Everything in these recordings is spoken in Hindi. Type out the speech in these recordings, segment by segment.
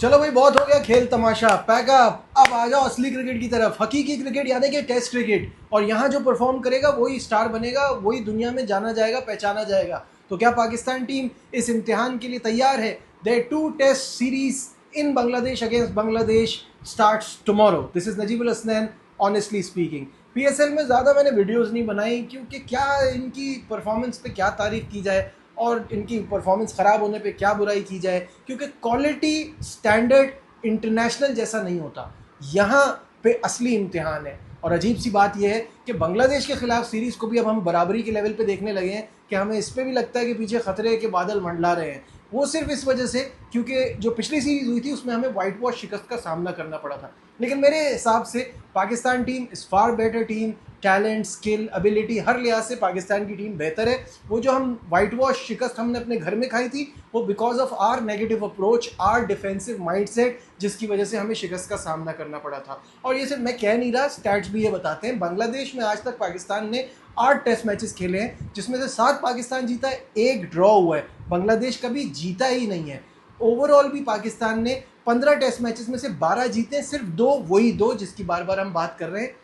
चलो भाई, बहुत हो गया खेल तमाशा, पैकअप। अब आ जाओ असली क्रिकेट की तरफ, हकीकी क्रिकेट यानी कि टेस्ट क्रिकेट। और यहाँ जो परफॉर्म करेगा वही स्टार बनेगा, वही दुनिया में जाना जाएगा, पहचाना जाएगा। तो क्या पाकिस्तान टीम इस इम्तिहान के लिए तैयार है? There two test series in Bangladesh against Bangladesh starts tomorrow. This is Najibul Hasnain, honestly speaking. PSL में ज़्यादा मैंने वीडियोस नहीं बनाई, क्योंकि क्या इनकी परफॉर्मेंस पे क्या तारीफ की जाए और इनकी परफॉर्मेंस ख़राब होने पे क्या बुराई की जाए, क्योंकि क्वालिटी स्टैंडर्ड इंटरनेशनल जैसा नहीं होता। यहाँ पे असली इम्तिहान है। और अजीब सी बात यह है कि बांग्लादेश के खिलाफ सीरीज़ को भी अब हम बराबरी के लेवल पे देखने लगे हैं कि हमें इस पर भी लगता है कि पीछे खतरे के बादल मंडला रहे हैं। वो सिर्फ इस वजह से क्योंकि जो पिछली सीरीज़ हुई थी उसमें हमें वाइट वॉश शिकस्त का सामना करना पड़ा था। लेकिन मेरे हिसाब से Pakistan team is far better team. Talent, skill, ability, हर लिहाज से पाकिस्तान की टीम बेहतर है। वो जो हम वाइट वॉश शिकस्त हमने अपने घर में खाई थी, वो because of our negative approach, our defensive mindset, जिसकी वजह से हमें शिकस्त का सामना करना पड़ा था। और ये सिर्फ मैं कह नहीं रहा, स्टैट्स भी ये बताते हैं। बांग्लादेश में आज तक पाकिस्तान ने 8 टेस्ट मैचेस खेले हैं, जिसमें से 7 पाकिस्तान जीता है, 1 ड्रॉ हुआ है। बांग्लादेश कभी जीता ही नहीं है। ओवरऑल भी पाकिस्तान ने 15 टेस्ट मैचेस में से 12 जीते हैं, सिर्फ 2, वही 2 जिसकी बार बार हम बात कर रहे हैं,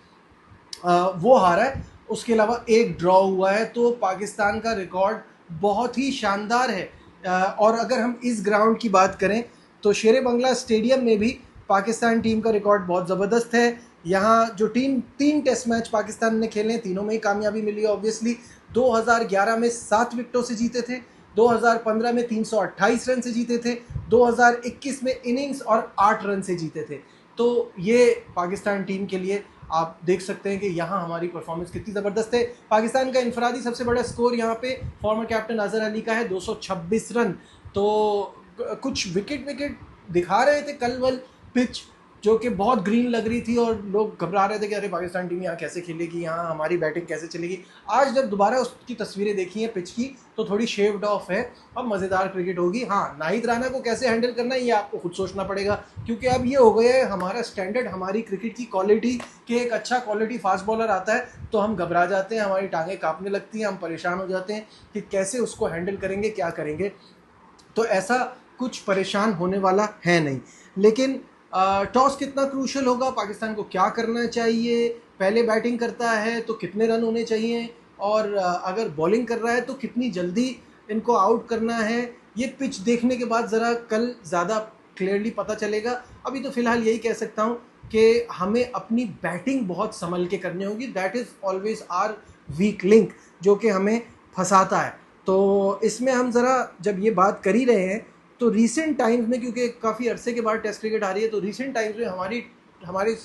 वो हारा है। उसके अलावा 1 ड्रॉ हुआ है। तो पाकिस्तान का रिकॉर्ड बहुत ही शानदार है। और अगर हम इस ग्राउंड की बात करें तो शेर बंगला स्टेडियम में भी पाकिस्तान टीम का रिकॉर्ड बहुत ज़बरदस्त है। यहाँ जो टीम 3 टेस्ट मैच पाकिस्तान ने खेले, तीनों में ही कामयाबी मिली है ऑब्वियसली। 2011 में 7 विकेटों से जीते थे, 2015 में 328 रन से जीते थे, 2021 में इनिंग्स और 8 रन से जीते थे। तो ये पाकिस्तान टीम के लिए आप देख सकते हैं कि यहाँ हमारी परफॉर्मेंस कितनी ज़बरदस्त है। पाकिस्तान का इनफरादी सबसे बड़ा स्कोर यहाँ पे फॉर्मर कैप्टन अजहर अली का है, 226 रन। तो कुछ विकेट दिखा रहे थे कल वल पिच, जो कि बहुत ग्रीन लग रही थी और लोग घबरा रहे थे कि अरे पाकिस्तान टीम यहाँ कैसे खेलेगी, यहाँ हमारी बैटिंग कैसे चलेगी। आज जब दोबारा उसकी तस्वीरें देखी हैं पिच की, तो थोड़ी शेव्ड ऑफ है और मज़ेदार क्रिकेट होगी। हाँ, नाहिद राना को कैसे हैंडल करना है ये आपको खुद सोचना पड़ेगा, क्योंकि अब ये हो गया है हमारा स्टैंडर्ड, हमारी क्रिकेट की क्वालिटी कि एक अच्छा क्वालिटी फास्ट बॉलर आता है तो हम घबरा जाते हैं, हमारी टांगें काँपने लगती हैं, हम परेशान हो जाते हैं कि कैसे उसको हैंडल करेंगे, क्या करेंगे। तो ऐसा कुछ परेशान होने वाला है नहीं। लेकिन टॉस कितना क्रूशल होगा, पाकिस्तान को क्या करना चाहिए, पहले बैटिंग करता है तो कितने रन होने चाहिए, और अगर बॉलिंग कर रहा है तो कितनी जल्दी इनको आउट करना है, ये पिच देखने के बाद ज़रा कल ज़्यादा क्लियरली पता चलेगा। अभी तो फ़िलहाल यही कह सकता हूँ कि हमें अपनी बैटिंग बहुत संभल के करनी होगी। That is always our weak link, जो कि हमें फंसाता है। तो इसमें हम ज़रा जब ये बात कर ही रहे हैं तो रीसेंट टाइम्स में, क्योंकि काफ़ी अरसे के बाद टेस्ट क्रिकेट आ रही है, तो रीसेंट टाइम्स में हमारे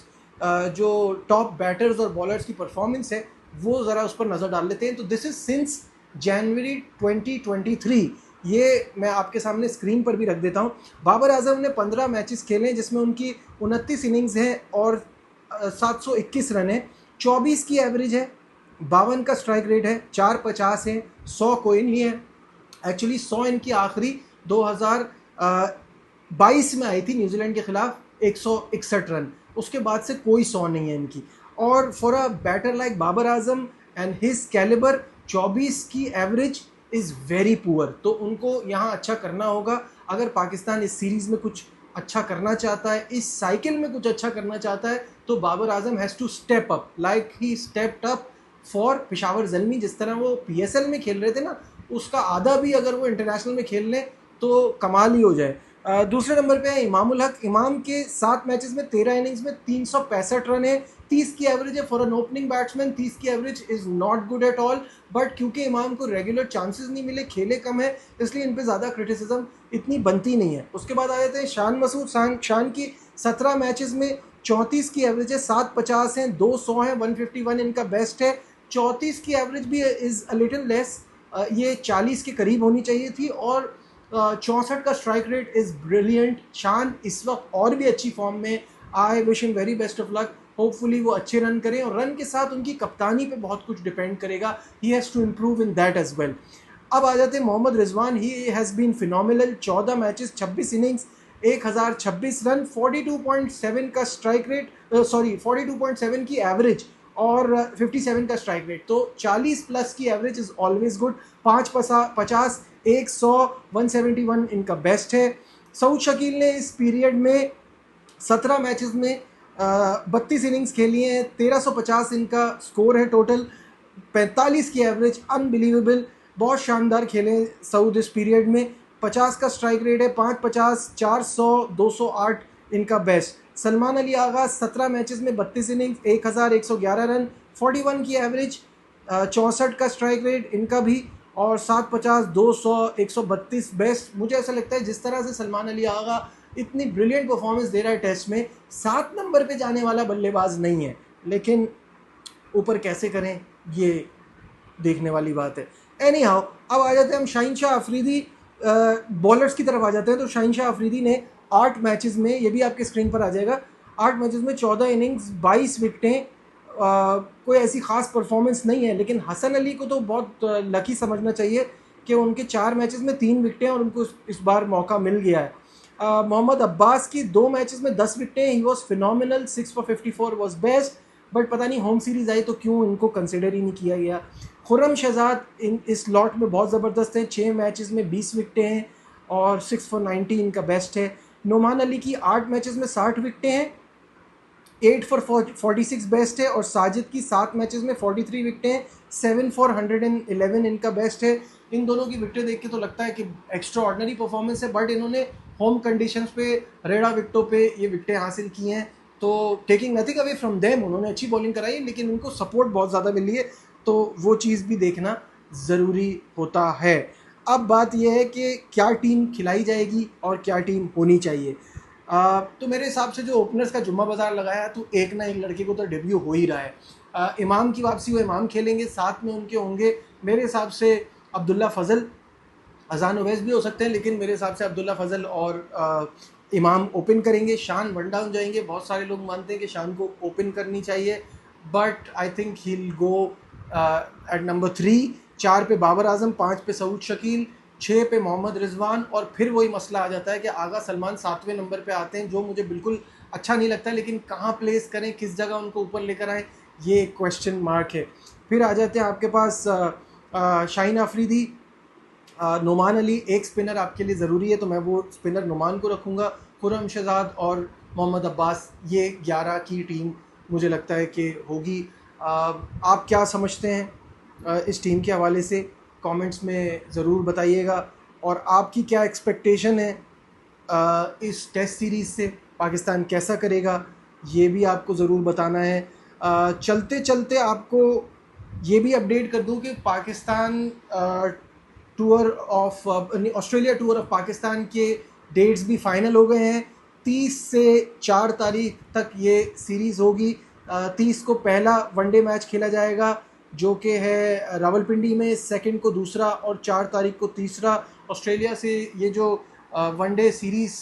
जो टॉप बैटर्स और बॉलर्स की परफॉर्मेंस है वो ज़रा उस पर नज़र डाल लेते हैं। तो दिस इज़ सिंस जनवरी 2023। ये मैं आपके सामने स्क्रीन पर भी रख देता हूँ। बाबर आजम ने 15 मैचेस खेले हैं, जिसमें उनकी 29 इनिंग्स हैं और 721 रन है, 24 की एवरेज है, 52 का स्ट्राइक रेट है, 450 है, 100 कोई नहीं है। एक्चुअली 100 इनकी आखिरी 2022 में आई थी न्यूजीलैंड के खिलाफ, 161 रन, उसके बाद से कोई 100 नहीं है इनकी। और for a batter like Babar Azam and his calibre, 24 की एवरेज इज़ वेरी पुअर। तो उनको यहाँ अच्छा करना होगा। अगर पाकिस्तान इस सीरीज़ में कुछ अच्छा करना चाहता है, इस साइकिल में कुछ अच्छा करना चाहता है, तो Babar Azam has to step up like he stepped up for Peshawar Zalmi. जिस तरह वो पीएसएल में खेल रहे थे ना, उसका आधा भी अगर वो इंटरनेशनल में खेल लें तो कमाल ही हो जाए। दूसरे नंबर पे है इमामुल हक। इमाम के 7 मैचेस में 13 इनिंग्स में 365 रन है, 30 की एवरेज है। फॉर एन ओपनिंग बैट्समैन 30 की average is not good at all, but क्योंकि इमाम को रेगुलर चांसेस नहीं मिले, खेले कम है, इसलिए इन पे ज़्यादा क्रिटिसिज्म इतनी बनती नहीं है। उसके बाद आ जाते हैं शान मसूद। शान की 17 मैचेस में 34 की एवरेज है, 750 हैं, 200 हैं, 151 इनका बेस्ट है। 34 की एवरेज भी इज़ अ लिटिल लेस, ये 40 के करीब होनी चाहिए थी। और 64 का स्ट्राइक रेट इज़ ब्रिलियंट। शान इस वक्त और भी अच्छी फॉर्म में। I wish him very best of luck. Hopefully वो अच्छे रन करें, और रन के साथ उनकी कप्तानी पे बहुत कुछ डिपेंड करेगा। He has to improve in that as well. अब आ जाते हैं Mohammad Rizwan. He has been phenomenal. 14 matches, 26 innings, 1026 run, 42.7 का स्ट्राइक रेट, 42.7 की एवरेज और 57 का स्ट्राइक रेट। तो 40 प्लस की एवरेज इज़ ऑलवेज गुड। 550, 100, 171 इनका बेस्ट है। सऊद शकील ने इस पीरियड में 17 मैचेस में 32 इनिंग्स खेली हैं, 1350 इनका स्कोर है टोटल, 45 की एवरेज, अनबिलीवेबल, बहुत शानदार खेले सऊद इस पीरियड में। 50 का स्ट्राइक रेट है, 550, 400, 208 इनका बेस्ट। सलमान अली आगा 17 मैचेस में 32 इनिंग्स, 1111 रन, 41 की एवरेज, 64 का स्ट्राइक रेट इनका भी, और 750, 200, 132 बेस्ट। मुझे ऐसा लगता है जिस तरह से सलमान अली आगा इतनी ब्रिलियंट परफॉर्मेंस दे रहा है टेस्ट में, 7 नंबर पे जाने वाला बल्लेबाज नहीं है, लेकिन ऊपर कैसे करें ये देखने वाली बात है। एनी हाउ, अब आ जाते हैं हम शाहीन शाह अफरीदी बॉलर्स की तरफ आ जाते हैं। तो शाहीन शाह अफरीदी ने 8 मैचेस में, ये भी आपके स्क्रीन पर आ जाएगा, 8 मैचेस में 14 इनिंग्स, 22 विकटें, कोई ऐसी ख़ास परफॉर्मेंस नहीं है, लेकिन हसन अली को तो बहुत लकी समझना चाहिए कि उनके 4 मैचेस में 3 विकटें और उनको इस बार मौका मिल गया है। मोहम्मद अब्बास की 2 मैचेस में 10 विकटें, he was phenomenal, 6 for 54 was best, but पता नहीं होम सीरीज़ आई तो क्यों इनको कंसिडर ही नहीं किया गया। खुर्रम शहजाद इस लॉट में बहुत ज़बरदस्त हैं, 6 मैचेस में 20 विकटें हैं और 6 for 90 इनका बेस्ट है। नुमान अली की 8 मैचेस में 60 विकटें हैं, 8 for 46 बेस्ट है, और साजिद की 7 मैचेस में 43 विकटें हैं, 7 for 111 इनका बेस्ट है। इन दोनों की विकटें देख के तो लगता है कि एक्स्ट्रा ऑर्डनरी परफॉर्मेंस है, बट इन्होंने होम कंडीशंस पे रेड़ा विकटों पे ये विकटें हासिल की हैं, तो taking nothing away from them, उन्होंने अच्छी बॉलिंग कराई है, लेकिन उनको सपोर्ट बहुत ज़्यादा मिली है, तो वो चीज़ भी देखना ज़रूरी होता है। अब बात यह है कि क्या टीम खिलाई जाएगी और क्या टीम होनी चाहिए। तो मेरे हिसाब से जो ओपनर्स का जुम्मा बाजार लगाया, तो एक ना एक लड़के को तो डेब्यू हो ही रहा है। इमाम की वापसी, वो इमाम खेलेंगे, साथ में उनके होंगे मेरे हिसाब से अब्दुल्ला फजल, अजान ओवैस भी हो सकते हैं, लेकिन मेरे हिसाब से अब्दुल्ला फजल और इमाम ओपन करेंगे। शान वन डाउन जाएंगे, बहुत सारे लोग मानते हैं कि शान को ओपन करनी चाहिए, but I think he will go at number 3। 4 पे बाबर आजम, 5 पे सऊद शकील, 6 पे मोहम्मद रिजवान, और फिर वही मसला आ जाता है कि आगा सलमान 7वें नंबर पे आते हैं, जो मुझे बिल्कुल अच्छा नहीं लगता, लेकिन कहाँ प्लेस करें, किस जगह उनको ऊपर लेकर आएँ, ये क्वेश्चन मार्क है। फिर आ जाते हैं आपके पास शाहीन अफरीदी, नुमान अली, एक स्पिनर आपके लिए ज़रूरी है, तो मैं वो स्पिनर नुमान को रखूँगा। खुर्रम शहजाद और मोहम्मद अब्बास, ये 11 की टीम मुझे लगता है कि होगी। आप क्या समझते हैं इस टीम के हवाले से, कमेंट्स में ज़रूर बताइएगा, और आपकी क्या एक्सपेक्टेशन है इस टेस्ट सीरीज़ से, पाकिस्तान कैसा करेगा, ये भी आपको ज़रूर बताना है। चलते चलते आपको ये भी अपडेट कर दूं कि Pakistan tour of Australia tour of Pakistan के डेट्स भी फाइनल हो गए हैं। 30 से 4 तारीख तक ये सीरीज़ होगी। 30 को पहला वनडे मैच खेला जाएगा जो कि है रावलपिंडी में, सेकंड को दूसरा, और 4 तारीख को तीसरा। ऑस्ट्रेलिया से ये जो वनडे सीरीज़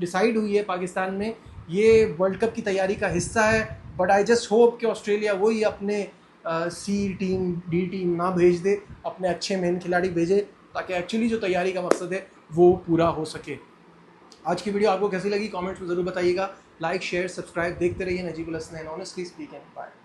डिसाइड हुई है पाकिस्तान में, ये वर्ल्ड कप की तैयारी का हिस्सा है, बट आई जस्ट होप कि ऑस्ट्रेलिया वही अपने सी टीम, डी टीम ना भेज दे, अपने अच्छे मेन खिलाड़ी भेजे, ताकि एक्चुअली जो तैयारी का मकसद है वो पूरा हो सके। आज की वीडियो आपको कैसी लगी कमेंट्स में ज़रूर बताइएगा। लाइक, शेयर, सब्सक्राइब देखते रहिए Najibul Hasnain honestly speaking. Bye.